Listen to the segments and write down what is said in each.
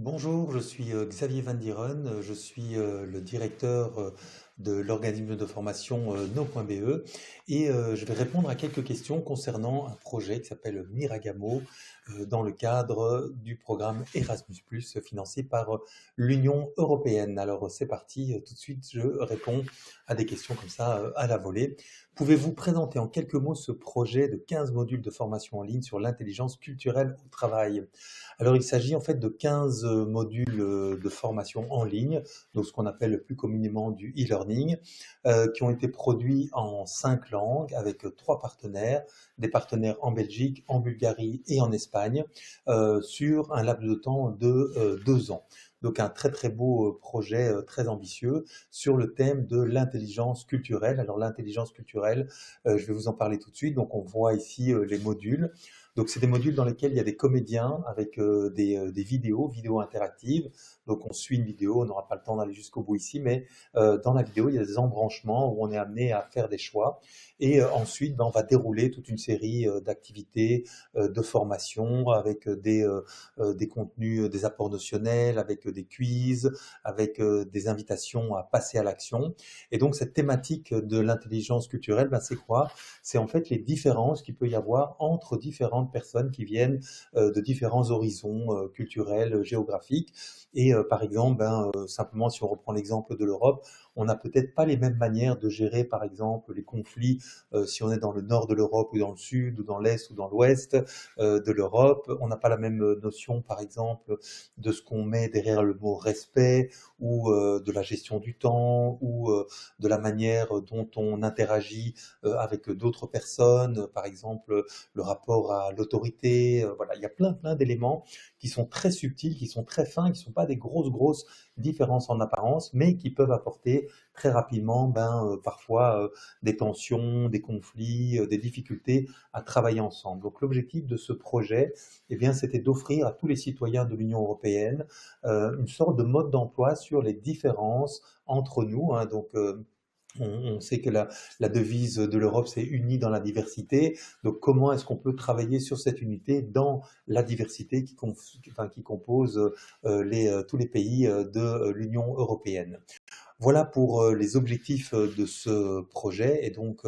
Bonjour, je suis Xavier Van Dieren, je suis le directeur de l'organisme de formation No.be et je vais répondre à quelques questions concernant un projet qui s'appelle Miragamo dans le cadre du programme Erasmus+, financé par l'Union européenne. Alors c'est parti, tout de suite je réponds à des questions comme ça à la volée. Pouvez-vous présenter en quelques mots ce projet de 15 modules de formation en ligne sur l'intelligence culturelle au travail? Alors, il s'agit en fait de 15 modules de formation en ligne, donc ce qu'on appelle plus communément du e-learning, qui ont été produits en 5 langues avec 3 partenaires, des partenaires en Belgique, en Bulgarie et en Espagne, sur un laps de temps de 2 ans. Donc un très très beau projet très ambitieux sur le thème de l'intelligence culturelle. Alors l'intelligence culturelle, je vais vous en parler tout de suite. Donc on voit ici les modules. Donc c'est des modules dans lesquels il y a des comédiens avec des vidéos interactives. Donc on suit une vidéo, on n'aura pas le temps d'aller jusqu'au bout ici, mais dans la vidéo il y a des embranchements où on est amené à faire des choix. Et ensuite on va dérouler toute une série d'activités, de formation avec des contenus, des apports notionnels, avec des quiz, avec des invitations à passer à l'action. Et donc cette thématique de l'intelligence culturelle, ben, c'est quoi? C'est en fait les différences qu'il peut y avoir entre différentes personnes qui viennent de différents horizons culturels, géographiques. Et par exemple, simplement si on reprend l'exemple de l'Europe, on n'a peut-être pas les mêmes manières de gérer, par exemple, les conflits si on est dans le nord de l'Europe ou dans le sud ou dans l'est ou dans l'ouest de l'Europe. On n'a pas la même notion, par exemple, de ce qu'on met derrière le mot respect ou de la gestion du temps ou de la manière dont on interagit avec d'autres personnes, par exemple le rapport à l'autorité. Voilà, il y a plein d'éléments qui sont très subtils, qui sont très fins, qui ne sont pas des grosses différences en apparence, mais qui peuvent apporter très rapidement, parfois des tensions, des conflits, des difficultés à travailler ensemble. Donc l'objectif de ce projet, eh bien, c'était d'offrir à tous les citoyens de l'Union européenne une sorte de mode d'emploi sur les différences entre nous, hein. Donc on sait que la devise de l'Europe, c'est unie dans la diversité. Donc, comment est-ce qu'on peut travailler sur cette unité dans la diversité qui compose tous les pays de l'Union européenne? Voilà pour les objectifs de ce projet. Et donc,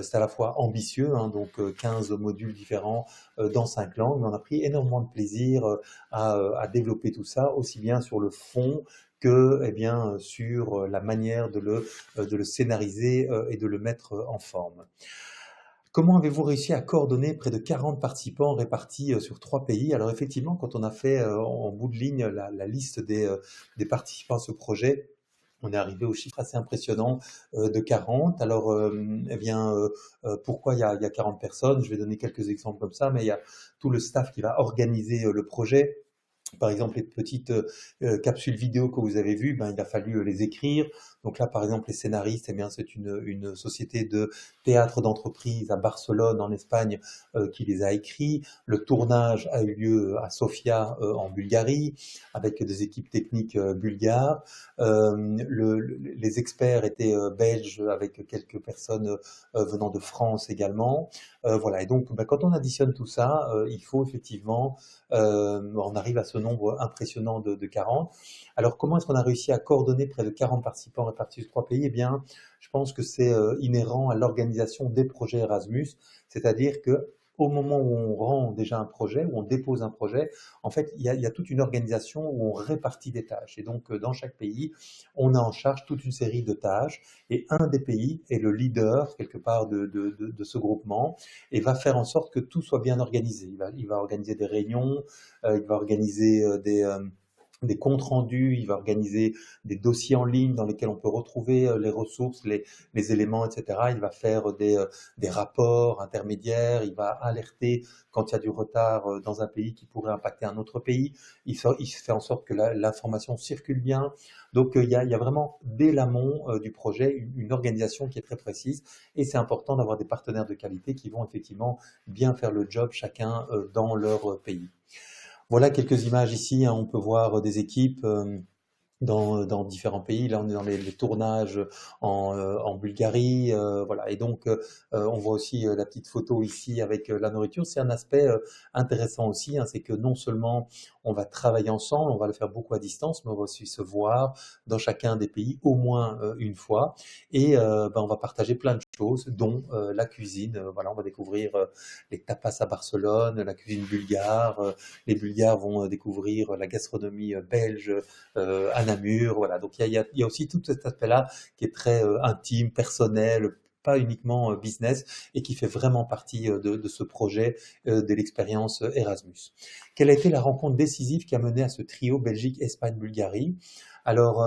c'est à la fois ambitieux, hein, donc 15 modules différents dans 5 langues. Mais on a pris énormément de plaisir à développer tout ça, aussi bien sur le fond que eh bien, sur la manière de le scénariser et de le mettre en forme. Comment avez-vous réussi à coordonner près de 40 participants répartis sur 3 pays? Alors effectivement, quand on a fait en bout de ligne la liste des participants à ce projet, on est arrivé au chiffre assez impressionnant de 40. Alors, pourquoi il y a 40 personnes? Je vais donner quelques exemples comme ça, mais il y a tout le staff qui va organiser le projet. Par exemple, les petites capsules vidéo que vous avez vues, ben, il a fallu les écrire. Donc là, par exemple, les scénaristes, eh bien, c'est une société de théâtre d'entreprise à Barcelone, en Espagne, qui les a écrits. Le tournage a eu lieu à Sofia, en Bulgarie, avec des équipes techniques bulgares. Les experts étaient belges, avec quelques personnes venant de France également. Voilà. Et donc, ben, quand on additionne tout ça, il faut effectivement on arrive à ce nombre impressionnant de 40. Alors, comment est-ce qu'on a réussi à coordonner près de 40 participants répartis sur 3 pays? Eh bien, je pense que c'est inhérent à l'organisation des projets Erasmus, c'est-à-dire que au moment où on rend déjà un projet, où on dépose un projet, en fait, il y a toute une organisation où on répartit des tâches. Et donc, dans chaque pays, on a en charge toute une série de tâches. Et un des pays est le leader, quelque part, de ce groupement et va faire en sorte que tout soit bien organisé. Il va organiser des réunions, il va organiser des comptes rendus, il va organiser des dossiers en ligne dans lesquels on peut retrouver les ressources, les éléments, etc. Il va faire des rapports intermédiaires, il va alerter quand il y a du retard dans un pays qui pourrait impacter un autre pays. Il fait en sorte que l'information circule bien. Donc il y a vraiment dès l'amont du projet une organisation qui est très précise et c'est important d'avoir des partenaires de qualité qui vont effectivement bien faire le job chacun dans leur pays. Voilà quelques images ici, hein, on peut voir des équipes. dans différents pays. Là, on est dans les tournages en Bulgarie, voilà. Et donc, on voit aussi la petite photo ici avec la nourriture. C'est un aspect intéressant aussi, hein, c'est que non seulement on va travailler ensemble, on va le faire beaucoup à distance, mais on va aussi se voir dans chacun des pays au moins une fois. Et ben, on va partager plein de choses, dont la cuisine. Voilà, on va découvrir les tapas à Barcelone, la cuisine bulgare. Les Bulgares vont découvrir la gastronomie belge à Namur. Voilà. Donc il y a aussi tout cet aspect-là qui est très intime, personnel, pas uniquement business, et qui fait vraiment partie de ce projet de l'expérience Erasmus. Quelle a été la rencontre décisive qui a mené à ce trio Belgique, Espagne, Bulgarie? Alors,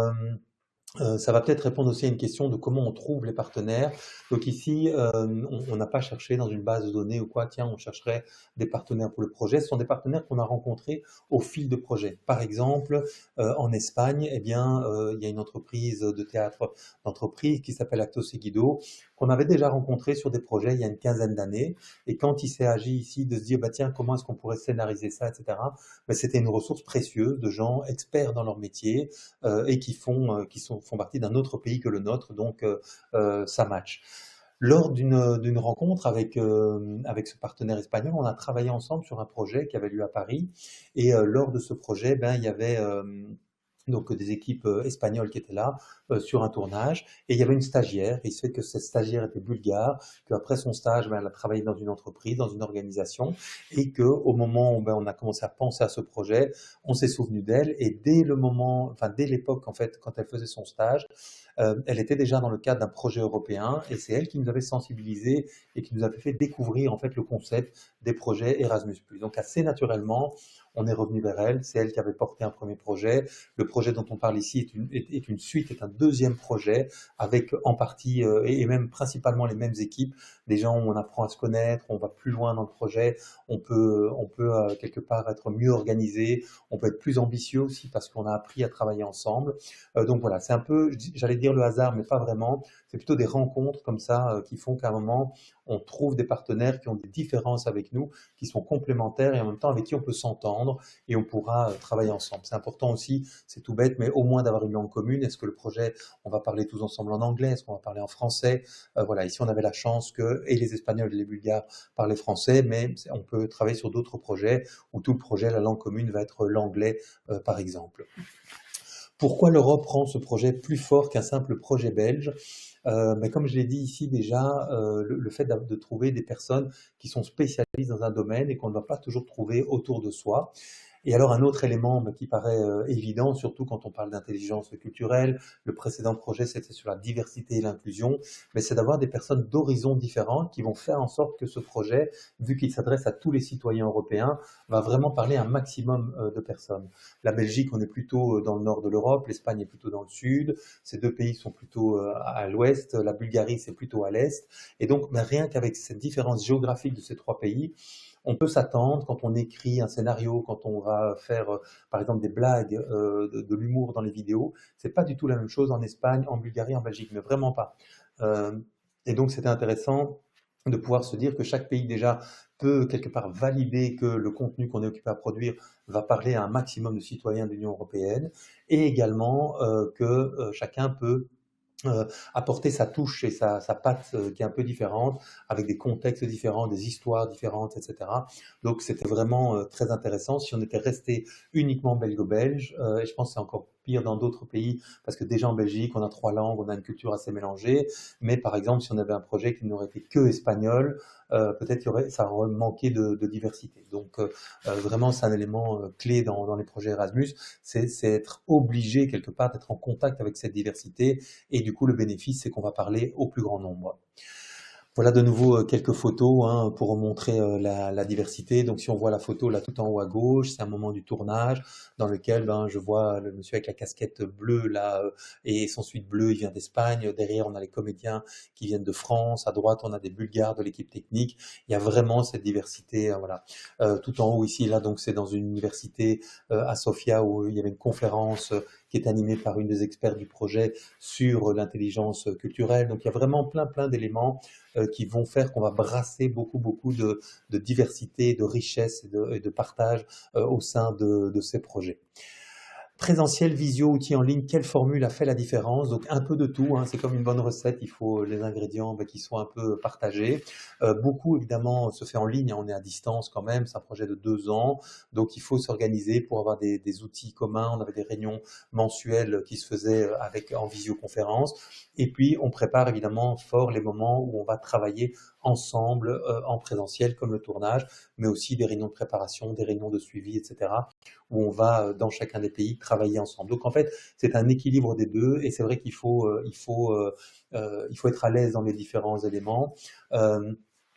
ça va peut-être répondre aussi à une question de comment on trouve les partenaires. Donc ici, on n'a pas cherché dans une base de données ou quoi, tiens, on chercherait des partenaires pour le projet. Ce sont des partenaires qu'on a rencontrés au fil de projet. Par exemple, en Espagne, eh bien, il y a une entreprise de théâtre d'entreprise qui s'appelle Actos Seguido, qu'on avait déjà rencontré sur des projets il y a une quinzaine d'années. Et quand il s'est agi ici de se dire, bah tiens, comment est-ce qu'on pourrait scénariser ça, etc., ben, c'était une ressource précieuse de gens experts dans leur métier, et font partie d'un autre pays que le nôtre, donc ça match. Lors d'une rencontre avec ce partenaire espagnol, on a travaillé ensemble sur un projet qui avait lieu à Paris. Et lors de ce projet, ben, il y avait donc des équipes espagnoles qui étaient là sur un tournage, et il y avait une stagiaire, et il se fait que cette stagiaire était bulgare, qu'après son stage, ben, elle a travaillé dans une entreprise, dans une organisation, et qu'au moment où ben, on a commencé à penser à ce projet, on s'est souvenu d'elle, et dès le moment, enfin dès l'époque en fait, quand elle faisait son stage, elle était déjà dans le cadre d'un projet européen, et c'est elle qui nous avait sensibilisés et qui nous avait fait découvrir en fait le concept des projets Erasmus+. Donc assez naturellement, on est revenu vers elle, c'est elle qui avait porté un premier projet. Le projet dont on parle ici est une suite, est un deuxième projet avec en partie et même principalement les mêmes équipes, des gens où on apprend à se connaître, on va plus loin dans le projet, on peut quelque part être mieux organisé, on peut être plus ambitieux aussi parce qu'on a appris à travailler ensemble. Donc voilà, c'est un peu, j'allais dire le hasard, mais pas vraiment. C'est plutôt des rencontres comme ça qui font qu'à un moment, on trouve des partenaires qui ont des différences avec nous, qui sont complémentaires et en même temps avec qui on peut s'entendre et on pourra travailler ensemble. C'est important aussi, c'est tout bête, mais au moins d'avoir une langue commune. Est-ce que le projet, on va parler tous ensemble en anglais? Est-ce qu'on va parler en français? Voilà, ici on avait la chance que et les Espagnols et les Bulgares parlaient français, mais on peut travailler sur d'autres projets où tout le projet, la langue commune va être l'anglais, par exemple. Pourquoi l'Europe rend ce projet plus fort qu'un simple projet belge? Mais comme je l'ai dit ici déjà, le fait de trouver des personnes qui sont spécialistes dans un domaine et qu'on ne va pas toujours trouver autour de soi. Et alors un autre élément qui paraît évident, surtout quand on parle d'intelligence culturelle, le précédent projet c'était sur la diversité et l'inclusion, mais c'est d'avoir des personnes d'horizons différents qui vont faire en sorte que ce projet, vu qu'il s'adresse à tous les citoyens européens, va vraiment parler à un maximum de personnes. La Belgique, on est plutôt dans le nord de l'Europe, l'Espagne est plutôt dans le sud, ces deux pays sont plutôt à l'ouest, la Bulgarie c'est plutôt à l'est, et donc ben, rien qu'avec cette différence géographique de ces trois pays, on peut s'attendre, quand on écrit un scénario, quand on va faire, par exemple, des blagues, de l'humour dans les vidéos, c'est pas du tout la même chose en Espagne, en Bulgarie, en Belgique, mais vraiment pas. Euh, et donc, c'était intéressant de pouvoir se dire que chaque pays déjà peut quelque part valider que le contenu qu'on est occupé à produire va parler à un maximum de citoyens de l'Union européenne, et également que chacun peut apporter sa touche et sa patte qui est un peu différente, avec des contextes différents, des histoires différentes, etc. Donc c'était vraiment très intéressant. Si on était resté uniquement belgo-belge, et je pense que c'est encore pire dans d'autres pays, parce que déjà en Belgique, on a trois langues, on a une culture assez mélangée, mais par exemple, si on avait un projet qui n'aurait été que espagnol, peut-être ça aurait manqué de diversité. Donc vraiment, c'est un élément clé dans les projets Erasmus, c'est être obligé quelque part d'être en contact avec cette diversité, et du coup, le bénéfice, c'est qu'on va parler au plus grand nombre. Voilà de nouveau quelques photos hein, pour montrer la diversité. Donc si on voit la photo là tout en haut à gauche, c'est un moment du tournage dans lequel ben, je vois le monsieur avec la casquette bleue là et son suite bleu, il vient d'Espagne. Derrière on a les comédiens qui viennent de France. À droite on a des Bulgares de l'équipe technique. Il y a vraiment cette diversité. Voilà. Tout en haut ici là donc c'est dans une université à Sofia où il y avait une conférence qui est animée par une des experts du projet sur l'intelligence culturelle. Donc il y a vraiment plein d'éléments qui vont faire qu'on va brasser beaucoup de diversité, de richesse et de partage au sein de ces projets. Présentiel, visio, outils en ligne, quelle formule a fait la différence? Donc un peu de tout, hein, c'est comme une bonne recette, il faut les ingrédients qui soient un peu partagés. Beaucoup évidemment se fait en ligne, hein, on est à distance quand même, c'est un projet de 2 ans, donc il faut s'organiser pour avoir des outils communs. On avait des réunions mensuelles qui se faisaient en visioconférence. Et puis on prépare évidemment fort les moments où on va travailler ensemble en présentiel, comme le tournage, mais aussi des réunions de préparation, des réunions de suivi, etc., où on va, dans chacun des pays, travailler ensemble. Donc en fait, c'est un équilibre des deux, et c'est vrai il faut être à l'aise dans les différents éléments.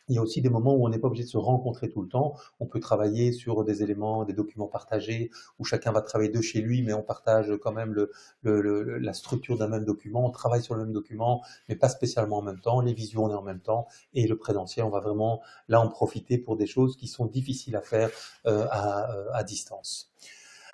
Il y a aussi des moments où on n'est pas obligé de se rencontrer tout le temps. On peut travailler sur des éléments, des documents partagés, où chacun va travailler de chez lui, mais on partage quand même la structure d'un même document. On travaille sur le même document, mais pas spécialement en même temps. Les visios, on est en même temps. Et le présentiel, on va vraiment là en profiter pour des choses qui sont difficiles à faire à distance.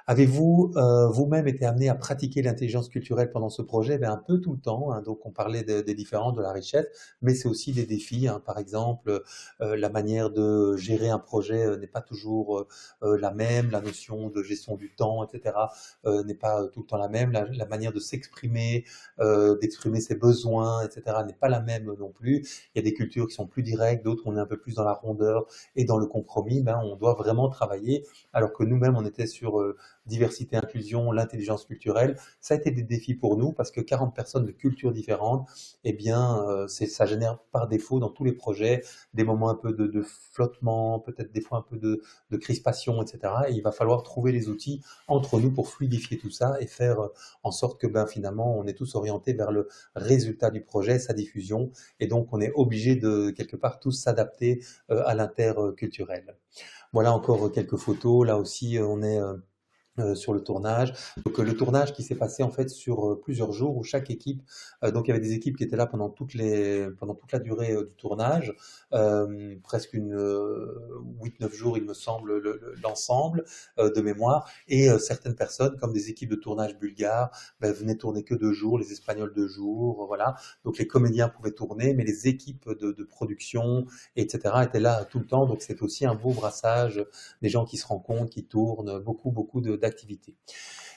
Avez-vous vous-même été amené à pratiquer l'intelligence culturelle pendant ce projet? Un peu tout le temps, hein. Donc on parlait des différences, de la richesse, mais c'est aussi des défis, hein. Par exemple, la manière de gérer un projet n'est pas toujours la même, la notion de gestion du temps, etc., n'est pas tout le temps la même, la manière de s'exprimer, d'exprimer ses besoins, etc., n'est pas la même non plus. Il y a des cultures qui sont plus directes, d'autres on est un peu plus dans la rondeur et dans le compromis. On doit vraiment travailler, alors que nous-mêmes on était sur diversité, inclusion, l'intelligence culturelle. Ça a été des défis pour nous parce que 40 personnes de cultures différentes, ça génère par défaut dans tous les projets des moments un peu de flottement, peut-être des fois un peu de crispation, etc. Et il va falloir trouver les outils entre nous pour fluidifier tout ça et faire en sorte que finalement on est tous orientés vers le résultat du projet, sa diffusion. Et donc on est obligé de quelque part tous s'adapter à l'interculturel. Voilà encore quelques photos. Là aussi, on est sur le tournage. Donc le tournage qui s'est passé en fait sur plusieurs jours, où chaque équipe, donc il y avait des équipes qui étaient là pendant toute la durée du tournage, presque 8-9 jours il me semble, l'ensemble de mémoire, et certaines personnes comme des équipes de tournage bulgares venaient tourner que 2 jours, les Espagnols 2 jours, voilà. Donc les comédiens pouvaient tourner, mais les équipes de production, etc., étaient là tout le temps. Donc c'est aussi un beau brassage, des gens qui se rencontrent, qui tournent, beaucoup d'activités.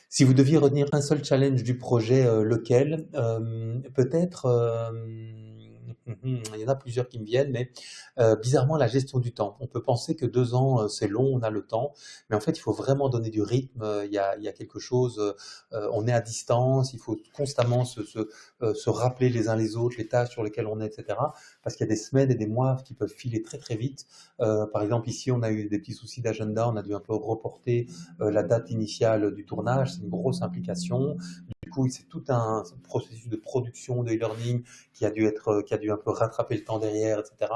Si vous deviez retenir un seul challenge du projet, lequel? Peut-être, il y en a plusieurs qui me viennent, mais bizarrement la gestion du temps. On peut penser que 2 ans, c'est long, on a le temps, mais en fait il faut vraiment donner du rythme. Il y a quelque chose, on est à distance, il faut constamment se rappeler les uns les autres, les tâches sur lesquelles on est, etc., parce qu'il y a des semaines et des mois qui peuvent filer très très vite. Par exemple ici on a eu des petits soucis d'agenda, on a dû un peu reporter la date initiale du tournage, c'est une grosse implication. Du coup, c'est tout un processus de production, de e-learning qui a dû un peu rattraper le temps derrière, etc.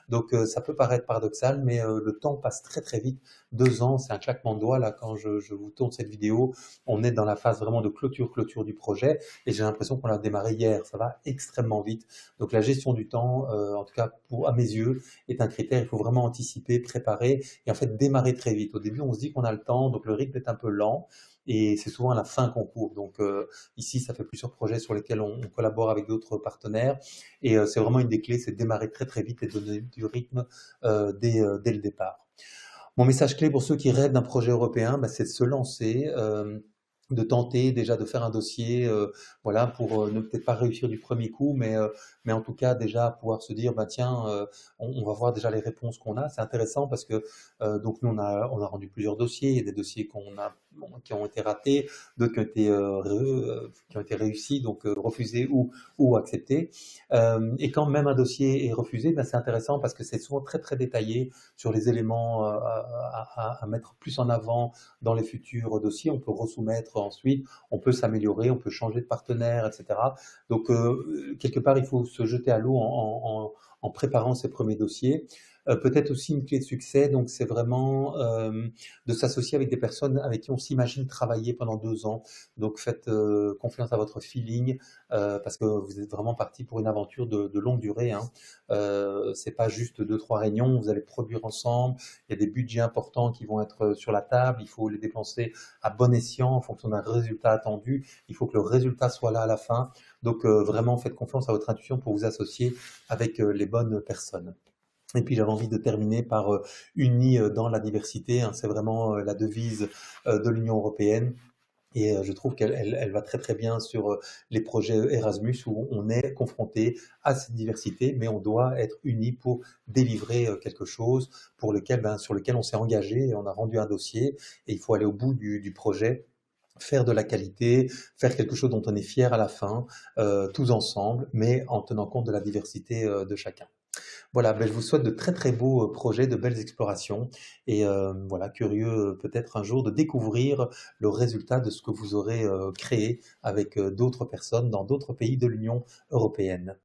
Donc, ça peut paraître paradoxal, mais le temps passe très très vite. 2 ans, c'est un claquement de doigts. Là, quand je vous tourne cette vidéo, on est dans la phase vraiment de clôture du projet, et j'ai l'impression qu'on l'a démarré hier. Ça va extrêmement vite. Donc, la gestion du temps, en tout cas à mes yeux, est un critère. Il faut vraiment anticiper, préparer, et en fait démarrer très vite. Au début, on se dit qu'on a le temps, donc le rythme est un peu lent, et c'est souvent à la fin qu'on court. Donc ici, ça fait plusieurs projets sur lesquels on collabore avec d'autres partenaires, et c'est vraiment une des clés, c'est de démarrer très très vite et de donner du rythme dès le départ. Mon message clé pour ceux qui rêvent d'un projet européen, c'est de se lancer, de tenter déjà de faire un dossier, voilà, pour ne peut-être pas réussir du premier coup, mais en tout cas déjà pouvoir se dire, tiens, on va voir déjà les réponses qu'on a. C'est intéressant parce que donc nous on a rendu plusieurs dossiers. Il y a des dossiers qui ont été ratés, d'autres qui ont été réussis, donc refusés ou acceptés. Et quand même un dossier est refusé, c'est intéressant parce que c'est souvent très très détaillé sur les éléments à mettre plus en avant dans les futurs dossiers. On peut resoumettre ensuite, on peut s'améliorer, on peut changer de partenaire, etc. Donc, quelque part, il faut se jeter à l'eau en préparant ces premiers dossiers. Peut-être aussi une clé de succès, donc c'est vraiment de s'associer avec des personnes avec qui on s'imagine travailler pendant 2 ans. Donc faites confiance à votre feeling, parce que vous êtes vraiment parti pour une aventure de longue durée, hein. C'est pas juste 2-3 réunions, vous allez produire ensemble, il y a des budgets importants qui vont être sur la table, il faut les dépenser à bon escient en fonction d'un résultat attendu, il faut que le résultat soit là à la fin. Donc vraiment faites confiance à votre intuition pour vous associer avec les bonnes personnes. Et puis j'avais envie de terminer par unis dans la diversité, hein. C'est vraiment la devise de l'Union européenne. Et je trouve qu'elle va très, très bien sur, les projets Erasmus où on est confronté à cette diversité, mais on doit être unis pour délivrer, quelque chose pour lequel, sur lequel on s'est engagé et on a rendu un dossier et il faut aller au bout du projet, faire de la qualité, faire quelque chose dont on est fier à la fin, tous ensemble, mais en tenant compte de la diversité, de chacun. Voilà, je vous souhaite de très, très beaux, projets, de belles explorations et voilà, curieux, peut-être un jour de découvrir le résultat de ce que vous aurez, créé avec, d'autres personnes dans d'autres pays de l'Union européenne.